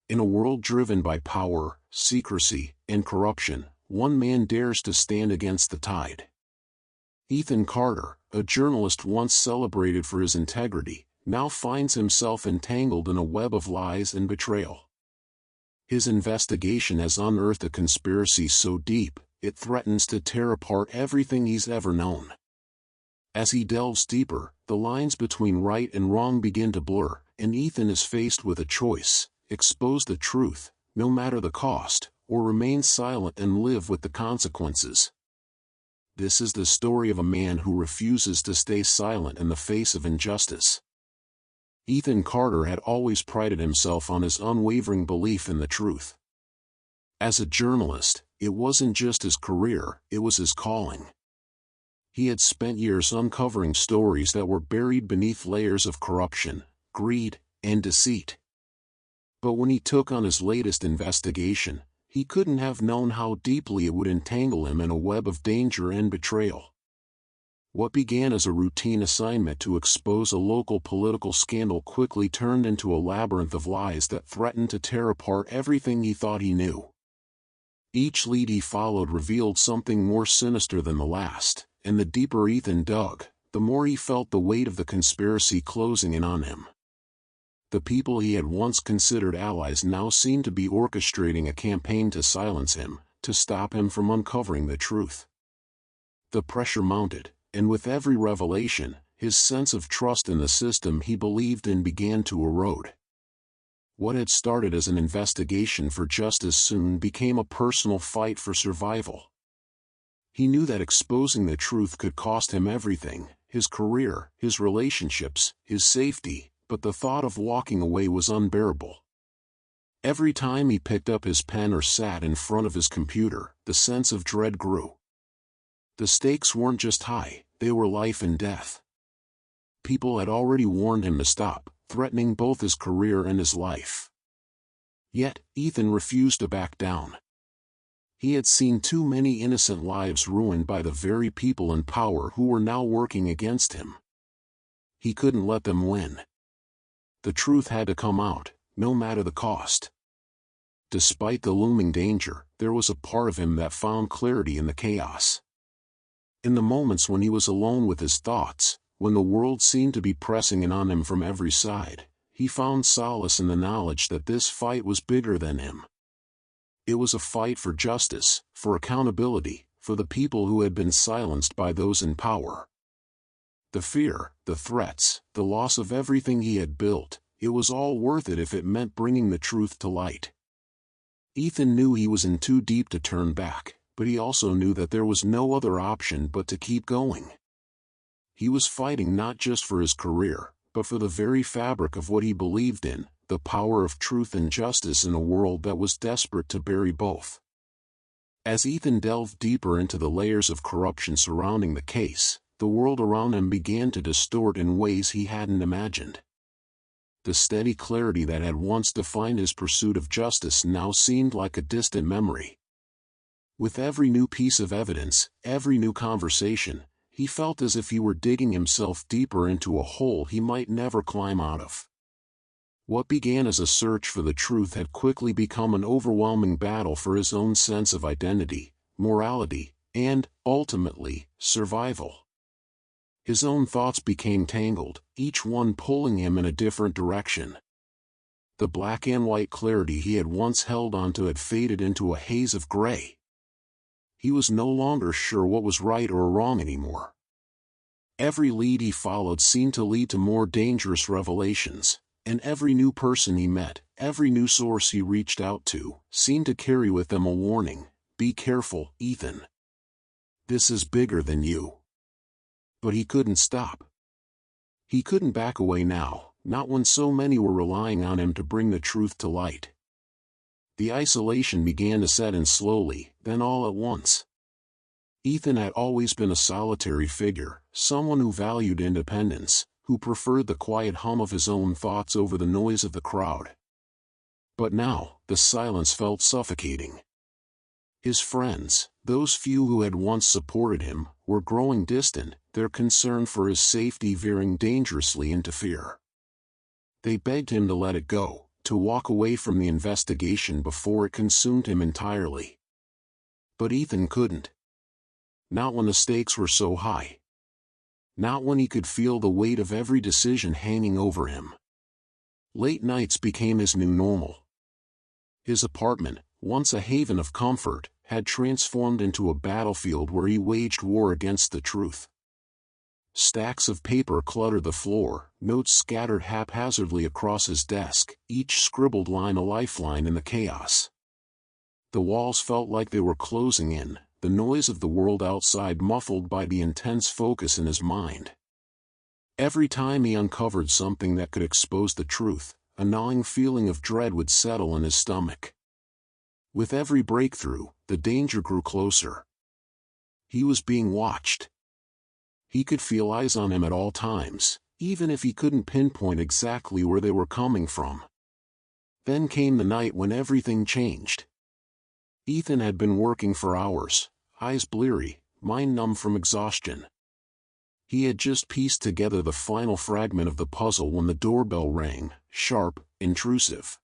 In a world driven by power, secrecy, and corruption, one man dares to stand against the tide. Ethan Carter, a journalist once celebrated for his integrity, now finds himself entangled in a web of lies and betrayal. His investigation has unearthed a conspiracy so deep, it threatens to tear apart everything he's ever known. As he delves deeper, the lines between right and wrong begin to blur, and Ethan is faced with a choice: expose the truth, no matter the cost, or remain silent and live with the consequences. This is the story of a man who refuses to stay silent in the face of injustice. Ethan Carter had always prided himself on his unwavering belief in the truth. As a journalist, it wasn't just his career, it was his calling. He had spent years uncovering stories that were buried beneath layers of corruption, greed, and deceit. But when he took on his latest investigation, he couldn't have known how deeply it would entangle him in a web of danger and betrayal. What began as a routine assignment to expose a local political scandal quickly turned into a labyrinth of lies that threatened to tear apart everything he thought he knew. Each lead he followed revealed something more sinister than the last, and the deeper Ethan dug, the more he felt the weight of the conspiracy closing in on him. The people he had once considered allies now seemed to be orchestrating a campaign to silence him, to stop him from uncovering the truth. The pressure mounted, and with every revelation, his sense of trust in the system he believed in began to erode. What had started as an investigation for justice soon became a personal fight for survival. He knew that exposing the truth could cost him everything: his career, his relationships, his safety, but the thought of walking away was unbearable. Every time he picked up his pen or sat in front of his computer, the sense of dread grew. The stakes weren't just high, they were life and death. People had already warned him to stop, threatening both his career and his life. Yet, Ethan refused to back down. He had seen too many innocent lives ruined by the very people in power who were now working against him. He couldn't let them win. The truth had to come out, no matter the cost. Despite the looming danger, there was a part of him that found clarity in the chaos. In the moments when he was alone with his thoughts, when the world seemed to be pressing in on him from every side, he found solace in the knowledge that this fight was bigger than him. It was a fight for justice, for accountability, for the people who had been silenced by those in power. The fear, the threats, the loss of everything he had built, it was all worth it if it meant bringing the truth to light. Ethan knew he was in too deep to turn back, but he also knew that there was no other option but to keep going. He was fighting not just for his career, but for the very fabric of what he believed in, the power of truth and justice in a world that was desperate to bury both. As Ethan delved deeper into the layers of corruption surrounding the case, the world around him began to distort in ways he hadn't imagined. The steady clarity that had once defined his pursuit of justice now seemed like a distant memory. With every new piece of evidence, every new conversation, he felt as if he were digging himself deeper into a hole he might never climb out of. What began as a search for the truth had quickly become an overwhelming battle for his own sense of identity, morality, and, ultimately, survival. His own thoughts became tangled, each one pulling him in a different direction. The black and white clarity he had once held onto had faded into a haze of gray. He was no longer sure what was right or wrong anymore. Every lead he followed seemed to lead to more dangerous revelations, and every new person he met, every new source he reached out to, seemed to carry with them a warning: be careful, Ethan. This is bigger than you. But he couldn't stop. He couldn't back away now, not when so many were relying on him to bring the truth to light. The isolation began to set in slowly, then all at once. Ethan had always been a solitary figure, someone who valued independence, who preferred the quiet hum of his own thoughts over the noise of the crowd. But now, the silence felt suffocating. His friends, those few who had once supported him, were growing distant, their concern for his safety veering dangerously into fear. They begged him to let it go, to walk away from the investigation before it consumed him entirely. But Ethan couldn't. Not when the stakes were so high. Not when he could feel the weight of every decision hanging over him. Late nights became his new normal. His apartment, once a haven of comfort, had transformed into a battlefield where he waged war against the truth. Stacks of paper cluttered the floor, notes scattered haphazardly across his desk, each scribbled line a lifeline in the chaos. The walls felt like they were closing in, the noise of the world outside muffled by the intense focus in his mind. Every time he uncovered something that could expose the truth, a gnawing feeling of dread would settle in his stomach. With every breakthrough, the danger grew closer. He was being watched. He could feel eyes on him at all times, even if he couldn't pinpoint exactly where they were coming from. Then came the night when everything changed. Ethan had been working for hours, eyes bleary, mind numb from exhaustion. He had just pieced together the final fragment of the puzzle when the doorbell rang, sharp, intrusive.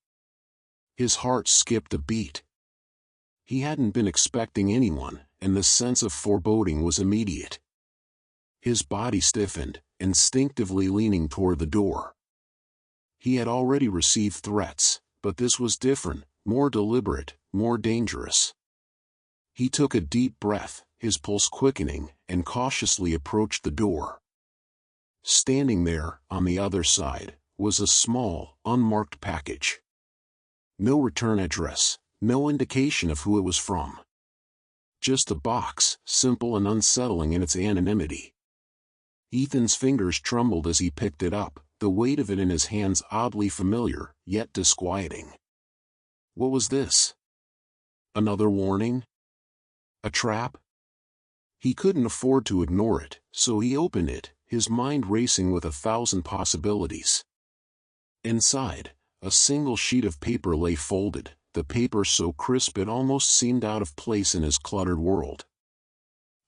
His heart skipped a beat. He hadn't been expecting anyone, and the sense of foreboding was immediate. His body stiffened, instinctively leaning toward the door. He had already received threats, but this was different, more deliberate, more dangerous. He took a deep breath, his pulse quickening, and cautiously approached the door. Standing there, on the other side, was a small, unmarked package. No return address, no indication of who it was from. Just a box, simple and unsettling in its anonymity. Ethan's fingers trembled as he picked it up, the weight of it in his hands oddly familiar, yet disquieting. What was this? Another warning? A trap? He couldn't afford to ignore it, so he opened it, his mind racing with 1,000 possibilities. Inside, a single sheet of paper lay folded, the paper so crisp it almost seemed out of place in his cluttered world.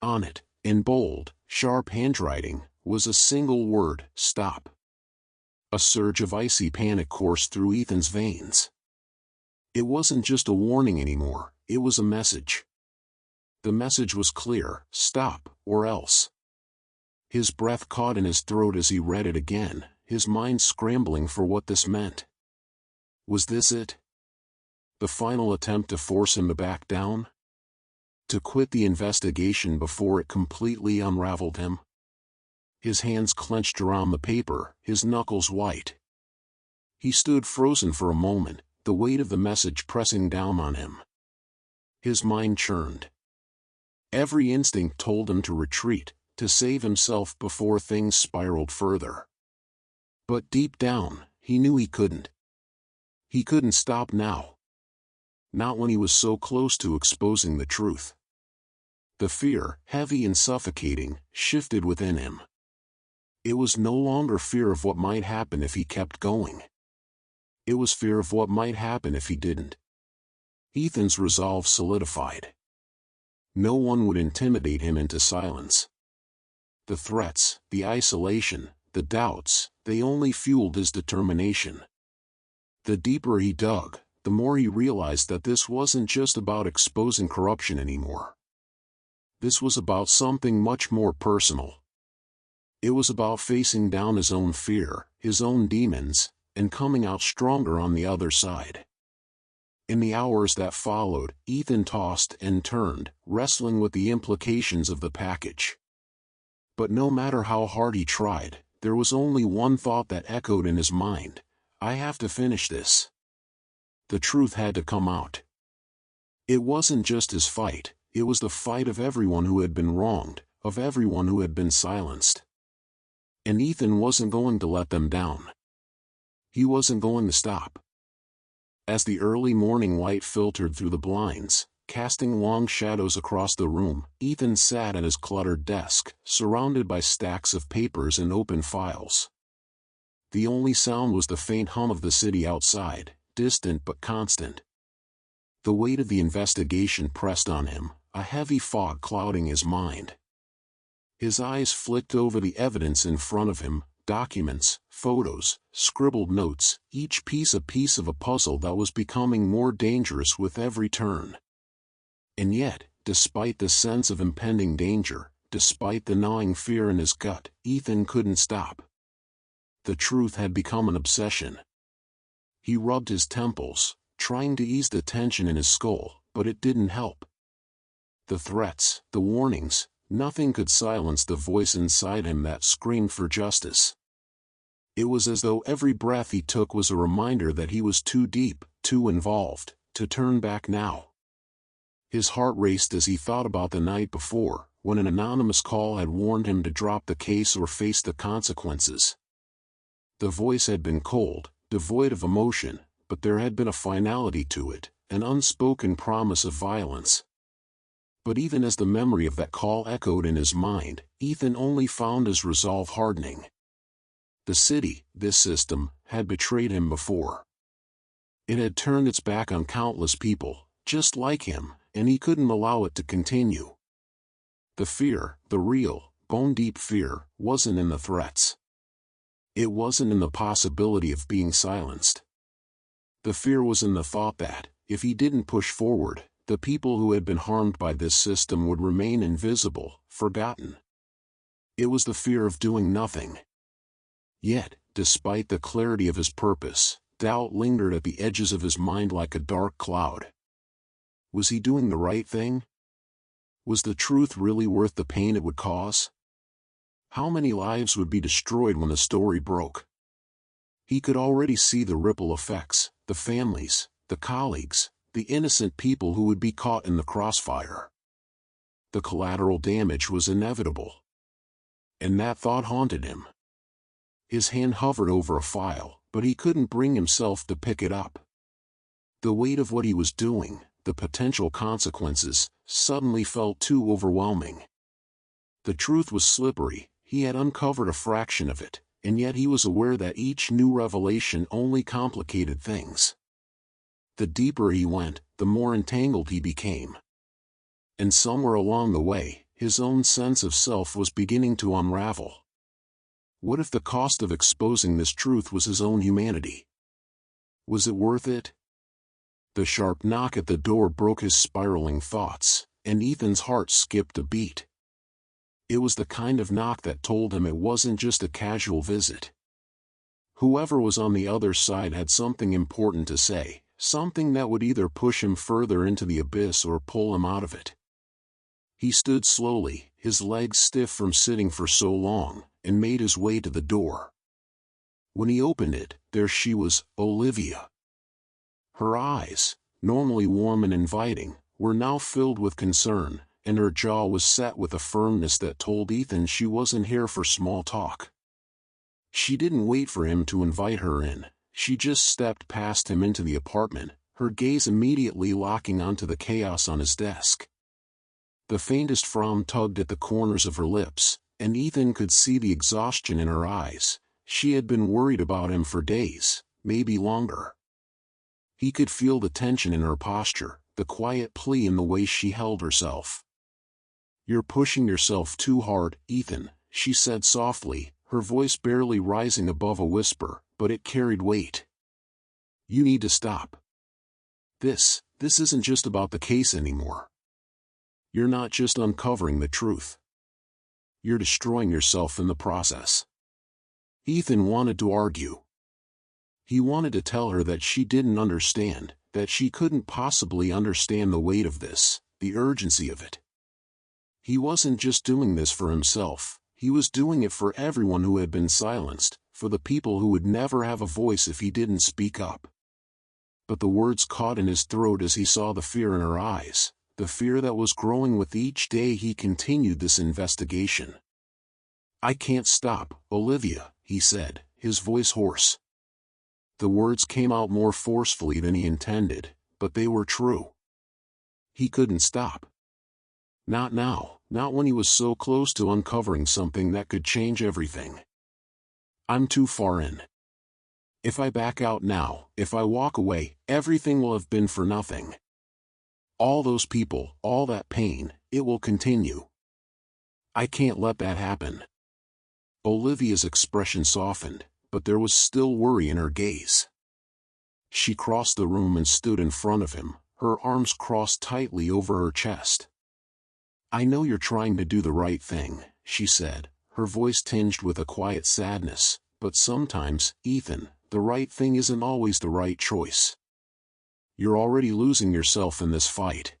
On it, in bold, sharp handwriting, was a single word: stop. A surge of icy panic coursed through Ethan's veins. It wasn't just a warning anymore, it was a message. The message was clear: stop, or else. His breath caught in his throat as he read it again, his mind scrambling for what this meant. Was this it? The final attempt to force him to back down? To quit the investigation before it completely unraveled him? His hands clenched around the paper, his knuckles white. He stood frozen for a moment, the weight of the message pressing down on him. His mind churned. Every instinct told him to retreat, to save himself before things spiraled further. But deep down, he knew he couldn't. He couldn't stop now. Not when he was so close to exposing the truth. The fear, heavy and suffocating, shifted within him. It was no longer fear of what might happen if he kept going. It was fear of what might happen if he didn't. Ethan's resolve solidified. No one would intimidate him into silence. The threats, the isolation, the doubts, they only fueled his determination. The deeper he dug, the more he realized that this wasn't just about exposing corruption anymore. This was about something much more personal. It was about facing down his own fear, his own demons, and coming out stronger on the other side. In the hours that followed, Ethan tossed and turned, wrestling with the implications of the package. But no matter how hard he tried, there was only one thought that echoed in his mind: I have to finish this. The truth had to come out. It wasn't just his fight, it was the fight of everyone who had been wronged, of everyone who had been silenced. And Ethan wasn't going to let them down. He wasn't going to stop. As the early morning light filtered through the blinds, casting long shadows across the room, Ethan sat at his cluttered desk, surrounded by stacks of papers and open files. The only sound was the faint hum of the city outside, distant but constant. The weight of the investigation pressed on him, a heavy fog clouding his mind. His eyes flicked over the evidence in front of him, documents, photos, scribbled notes, each piece a piece of a puzzle that was becoming more dangerous with every turn. And yet, despite the sense of impending danger, despite the gnawing fear in his gut, Ethan couldn't stop. The truth had become an obsession. He rubbed his temples, trying to ease the tension in his skull, but it didn't help. The threats, the warnings, nothing could silence the voice inside him that screamed for justice. It was as though every breath he took was a reminder that he was too deep, too involved, to turn back now. His heart raced as he thought about the night before, when an anonymous call had warned him to drop the case or face the consequences. The voice had been cold, devoid of emotion, but there had been a finality to it, an unspoken promise of violence. But even as the memory of that call echoed in his mind, Ethan only found his resolve hardening. The city, this system, had betrayed him before. It had turned its back on countless people, just like him, and he couldn't allow it to continue. The fear, the real, bone-deep fear, wasn't in the threats. It wasn't in the possibility of being silenced. The fear was in the thought that, if he didn't push forward, the people who had been harmed by this system would remain invisible, forgotten. It was the fear of doing nothing. Yet, despite the clarity of his purpose, doubt lingered at the edges of his mind like a dark cloud. Was he doing the right thing? Was the truth really worth the pain it would cause? How many lives would be destroyed when the story broke? He could already see the ripple effects, the families, the colleagues, the innocent people who would be caught in the crossfire. The collateral damage was inevitable. And that thought haunted him. His hand hovered over a file, but he couldn't bring himself to pick it up. The weight of what he was doing, the potential consequences, suddenly felt too overwhelming. The truth was slippery. He had uncovered a fraction of it, and yet he was aware that each new revelation only complicated things. The deeper he went, the more entangled he became. And somewhere along the way, his own sense of self was beginning to unravel. What if the cost of exposing this truth was his own humanity? Was it worth it? The sharp knock at the door broke his spiraling thoughts, and Ethan's heart skipped a beat. It was the kind of knock that told him it wasn't just a casual visit. Whoever was on the other side had something important to say, something that would either push him further into the abyss or pull him out of it. He stood slowly, his legs stiff from sitting for so long, and made his way to the door. When he opened it, there she was, Olivia. Her eyes, normally warm and inviting, were now filled with concern, and her jaw was set with a firmness that told Ethan she wasn't here for small talk. She didn't wait for him to invite her in, she just stepped past him into the apartment, her gaze immediately locking onto the chaos on his desk. The faintest frown tugged at the corners of her lips, and Ethan could see the exhaustion in her eyes. She had been worried about him for days, maybe longer. He could feel the tension in her posture, the quiet plea in the way she held herself. "You're pushing yourself too hard, Ethan," she said softly, her voice barely rising above a whisper, but it carried weight. "You need to stop. This isn't just about the case anymore. You're not just uncovering the truth. You're destroying yourself in the process." Ethan wanted to argue. He wanted to tell her that she didn't understand, that she couldn't possibly understand the weight of this, the urgency of it. He wasn't just doing this for himself, he was doing it for everyone who had been silenced, for the people who would never have a voice if he didn't speak up. But the words caught in his throat as he saw the fear in her eyes, the fear that was growing with each day he continued this investigation. "I can't stop, Olivia," he said, his voice hoarse. The words came out more forcefully than he intended, but they were true. He couldn't stop. Not now, not when he was so close to uncovering something that could change everything. "I'm too far in. If I back out now, if I walk away, everything will have been for nothing. All those people, all that pain, it will continue. I can't let that happen." Olivia's expression softened, but there was still worry in her gaze. She crossed the room and stood in front of him, her arms crossed tightly over her chest. "I know you're trying to do the right thing," she said, her voice tinged with a quiet sadness, "but sometimes, Ethan, the right thing isn't always the right choice. You're already losing yourself in this fight.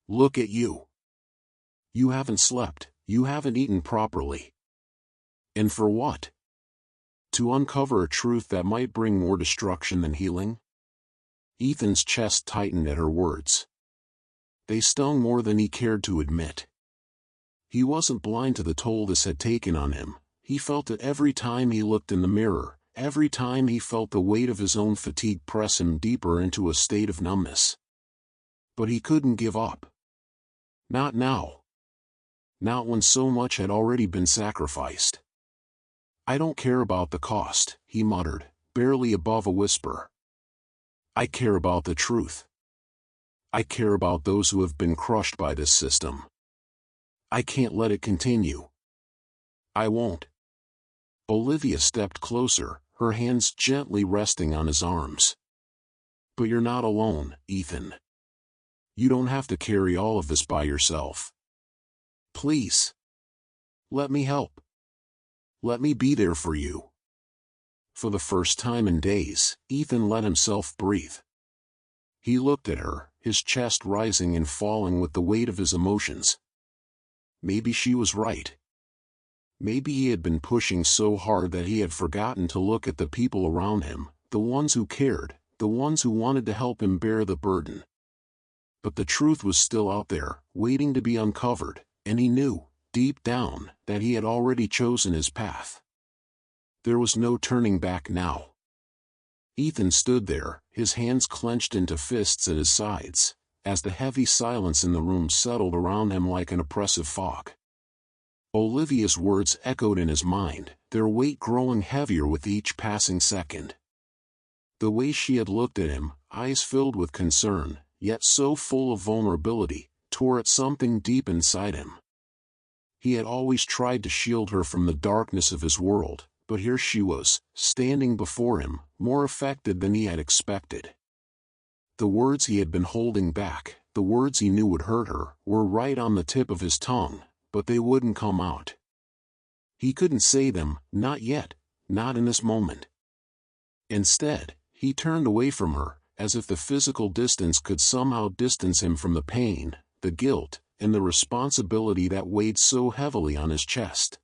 Look at you. You haven't slept, you haven't eaten properly. And for what? To uncover a truth that might bring more destruction than healing?" Ethan's chest tightened at her words. They stung more than he cared to admit. He wasn't blind to the toll this had taken on him. He felt it every time he looked in the mirror, every time he felt the weight of his own fatigue press him deeper into a state of numbness. But he couldn't give up. Not now. Not when so much had already been sacrificed. "I don't care about the cost," he muttered, barely above a whisper. "I care about the truth. I care about those who have been crushed by this system. I can't let it continue. I won't." Olivia stepped closer, her hands gently resting on his arms. "But you're not alone, Ethan. You don't have to carry all of this by yourself. Please. Let me help. Let me be there for you." For the first time in days, Ethan let himself breathe. He looked at her, his chest rising and falling with the weight of his emotions. Maybe she was right. Maybe he had been pushing so hard that he had forgotten to look at the people around him, the ones who cared, the ones who wanted to help him bear the burden. But the truth was still out there, waiting to be uncovered, and he knew, deep down, that he had already chosen his path. There was no turning back now. Ethan stood there, his hands clenched into fists at his sides, as the heavy silence in the room settled around him like an oppressive fog. Olivia's words echoed in his mind, their weight growing heavier with each passing second. The way she had looked at him, eyes filled with concern, yet so full of vulnerability, tore at something deep inside him. He had always tried to shield her from the darkness of his world, but here she was, standing before him, more affected than he had expected. The words he had been holding back, the words he knew would hurt her, were right on the tip of his tongue, but they wouldn't come out. He couldn't say them, not yet, not in this moment. Instead, he turned away from her, as if the physical distance could somehow distance him from the pain, the guilt, and the responsibility that weighed so heavily on his chest.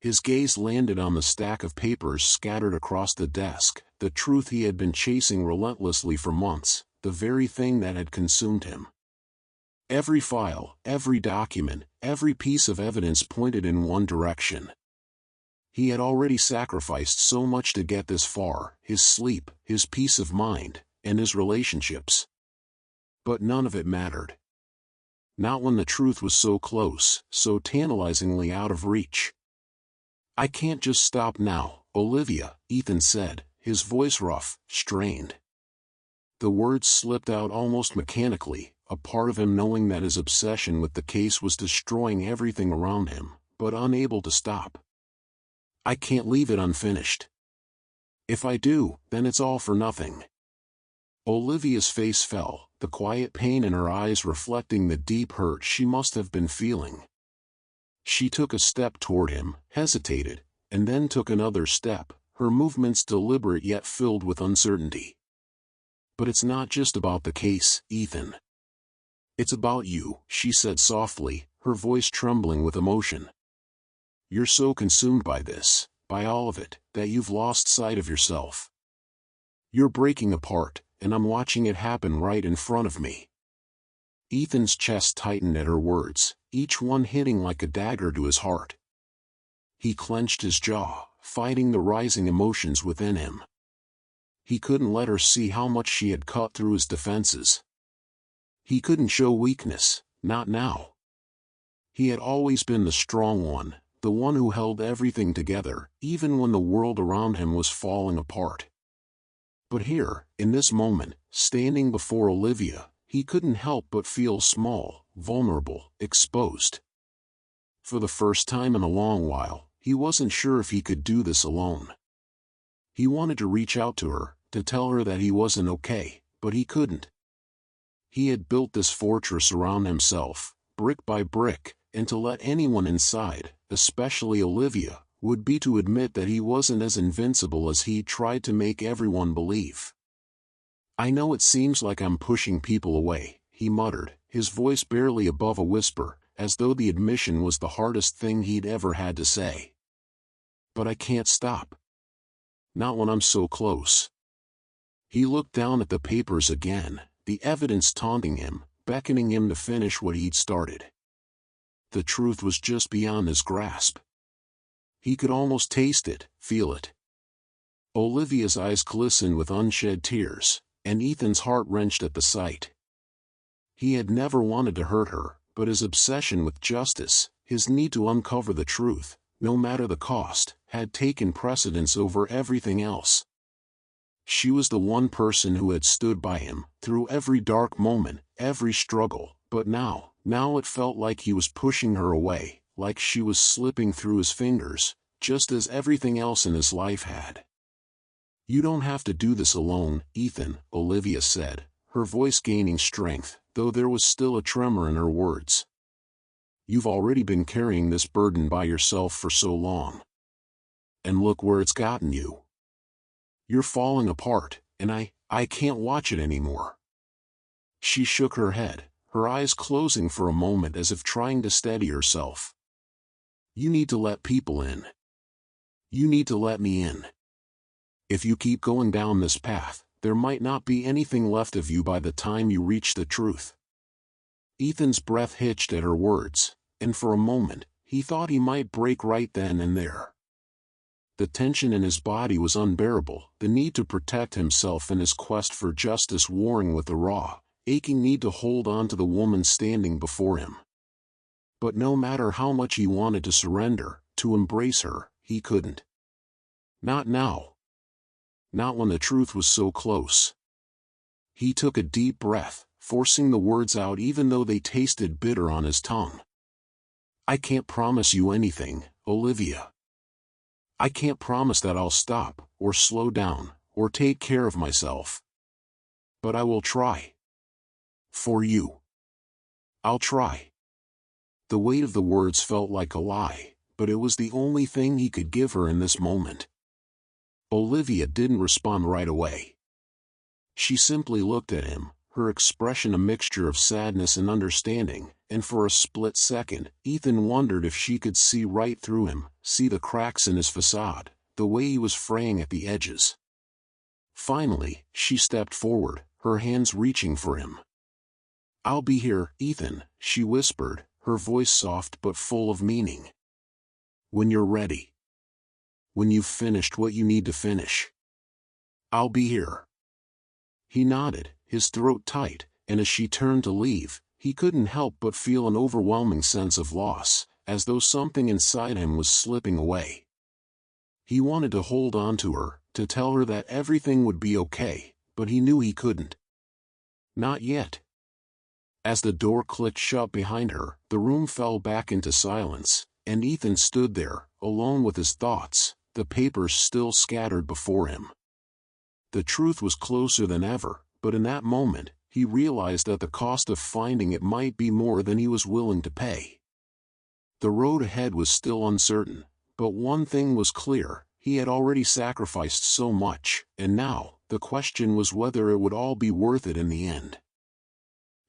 His gaze landed on the stack of papers scattered across the desk, the truth he had been chasing relentlessly for months, the very thing that had consumed him. Every file, every document, every piece of evidence pointed in one direction. He had already sacrificed so much to get this far, his sleep, his peace of mind, and his relationships. But none of it mattered. Not when the truth was so close, so tantalizingly out of reach. "I can't just stop now, Olivia," Ethan said, his voice rough, strained. The words slipped out almost mechanically, a part of him knowing that his obsession with the case was destroying everything around him, but unable to stop. "I can't leave it unfinished. If I do, then it's all for nothing." Olivia's face fell, the quiet pain in her eyes reflecting the deep hurt she must have been feeling. She took a step toward him, hesitated, and then took another step, her movements deliberate yet filled with uncertainty. "But it's not just about the case, Ethan. It's about you," she said softly, her voice trembling with emotion. "You're so consumed by this, by all of it, that you've lost sight of yourself. You're breaking apart, and I'm watching it happen right in front of me." Ethan's chest tightened at her words, each one hitting like a dagger to his heart. He clenched his jaw, fighting the rising emotions within him. He couldn't let her see how much she had cut through his defenses. He couldn't show weakness, not now. He had always been the strong one, the one who held everything together, even when the world around him was falling apart. But here, in this moment, standing before Olivia, he couldn't help but feel small, vulnerable, exposed. For the first time in a long while, he wasn't sure if he could do this alone. He wanted to reach out to her, to tell her that he wasn't okay, but he couldn't. He had built this fortress around himself, brick by brick, and to let anyone inside, especially Olivia, would be to admit that he wasn't as invincible as he tried to make everyone believe. "I know it seems like I'm pushing people away," he muttered, his voice barely above a whisper, as though the admission was the hardest thing he'd ever had to say. "But I can't stop. Not when I'm so close." He looked down at the papers again, the evidence taunting him, beckoning him to finish what he'd started. The truth was just beyond his grasp. He could almost taste it, feel it. Olivia's eyes glistened with unshed tears, and Ethan's heart wrenched at the sight. He had never wanted to hurt her, but his obsession with justice, his need to uncover the truth, no matter the cost, had taken precedence over everything else. She was the one person who had stood by him, through every dark moment, every struggle, but now it felt like he was pushing her away, like she was slipping through his fingers, just as everything else in his life had. "You don't have to do this alone, Ethan," Olivia said, her voice gaining strength, though there was still a tremor in her words. "You've already been carrying this burden by yourself for so long. And look where it's gotten you. You're falling apart, and I can't watch it anymore." She shook her head, her eyes closing for a moment as if trying to steady herself. "You need to let people in. You need to let me in. If you keep going down this path, there might not be anything left of you by the time you reach the truth." Ethan's breath hitched at her words, and for a moment, he thought he might break right then and there. The tension in his body was unbearable, the need to protect himself and his quest for justice warring with the raw, aching need to hold on to the woman standing before him. But no matter how much he wanted to surrender, to embrace her, he couldn't. Not now. Not when the truth was so close. He took a deep breath, forcing the words out even though they tasted bitter on his tongue. "I can't promise you anything, Olivia. I can't promise that I'll stop, or slow down, or take care of myself. But I will try. For you. I'll try." The weight of the words felt like a lie, but it was the only thing he could give her in this moment. Olivia didn't respond right away. She simply looked at him, her expression a mixture of sadness and understanding, and for a split second, Ethan wondered if she could see right through him, see the cracks in his facade, the way he was fraying at the edges. Finally, she stepped forward, her hands reaching for him. "I'll be here, Ethan," she whispered, her voice soft but full of meaning. "When you're ready. When you've finished what you need to finish. I'll be here." He nodded, his throat tight, and as she turned to leave, he couldn't help but feel an overwhelming sense of loss, as though something inside him was slipping away. He wanted to hold on to her, to tell her that everything would be okay, but he knew he couldn't. Not yet. As the door clicked shut behind her, the room fell back into silence, and Ethan stood there, alone with his thoughts, the papers still scattered before him. The truth was closer than ever, but in that moment, he realized that the cost of finding it might be more than he was willing to pay. The road ahead was still uncertain, but one thing was clear: he had already sacrificed so much, and now, the question was whether it would all be worth it in the end.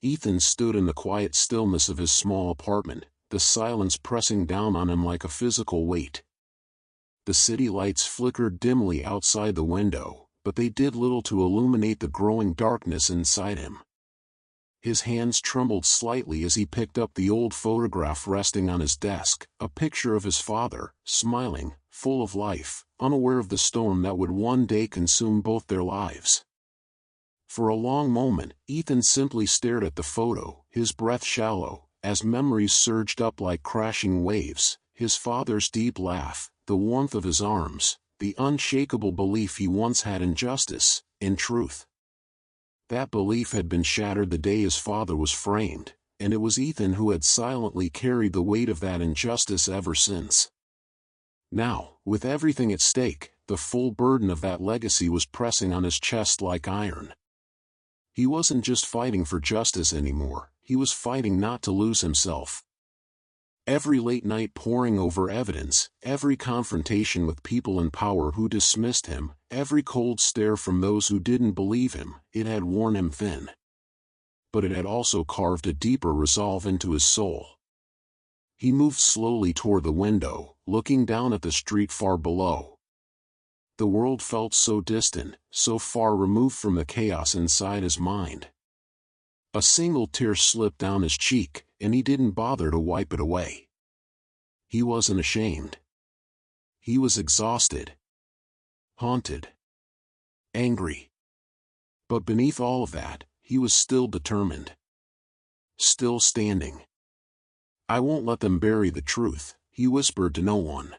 Ethan stood in the quiet stillness of his small apartment, the silence pressing down on him like a physical weight. The city lights flickered dimly outside the window, but they did little to illuminate the growing darkness inside him. His hands trembled slightly as he picked up the old photograph resting on his desk, a picture of his father, smiling, full of life, unaware of the storm that would one day consume both their lives. For a long moment, Ethan simply stared at the photo, his breath shallow, as memories surged up like crashing waves: his father's deep laugh, the warmth of his arms, the unshakable belief he once had in justice, in truth. That belief had been shattered the day his father was framed, and it was Ethan who had silently carried the weight of that injustice ever since. Now, with everything at stake, the full burden of that legacy was pressing on his chest like iron. He wasn't just fighting for justice anymore, he was fighting not to lose himself. Every late night poring over evidence, every confrontation with people in power who dismissed him, every cold stare from those who didn't believe him, it had worn him thin. But it had also carved a deeper resolve into his soul. He moved slowly toward the window, looking down at the street far below. The world felt so distant, so far removed from the chaos inside his mind. A single tear slipped down his cheek, and he didn't bother to wipe it away. He wasn't ashamed. He was exhausted, haunted, angry. But beneath all of that, he was still determined. Still standing. "I won't let them bury the truth," he whispered to no one.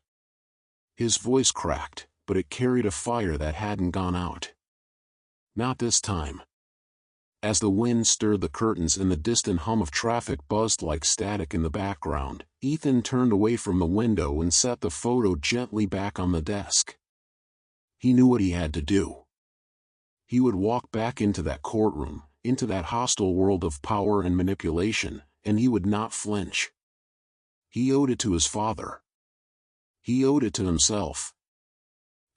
His voice cracked, but it carried a fire that hadn't gone out. Not this time. As the wind stirred the curtains and the distant hum of traffic buzzed like static in the background, Ethan turned away from the window and set the photo gently back on the desk. He knew what he had to do. He would walk back into that courtroom, into that hostile world of power and manipulation, and he would not flinch. He owed it to his father. He owed it to himself.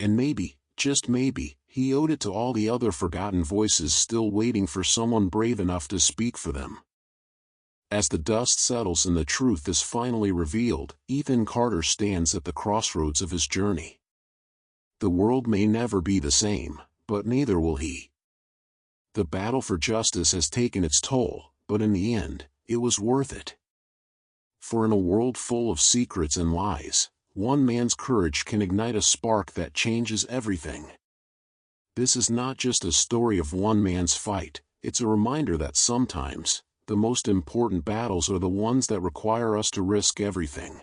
And maybe, just maybe, he owed it to all the other forgotten voices still waiting for someone brave enough to speak for them. As the dust settles and the truth is finally revealed, Ethan Carter stands at the crossroads of his journey. The world may never be the same, but neither will he. The battle for justice has taken its toll, but in the end, it was worth it. For in a world full of secrets and lies, one man's courage can ignite a spark that changes everything. This is not just a story of one man's fight, it's a reminder that sometimes, the most important battles are the ones that require us to risk everything.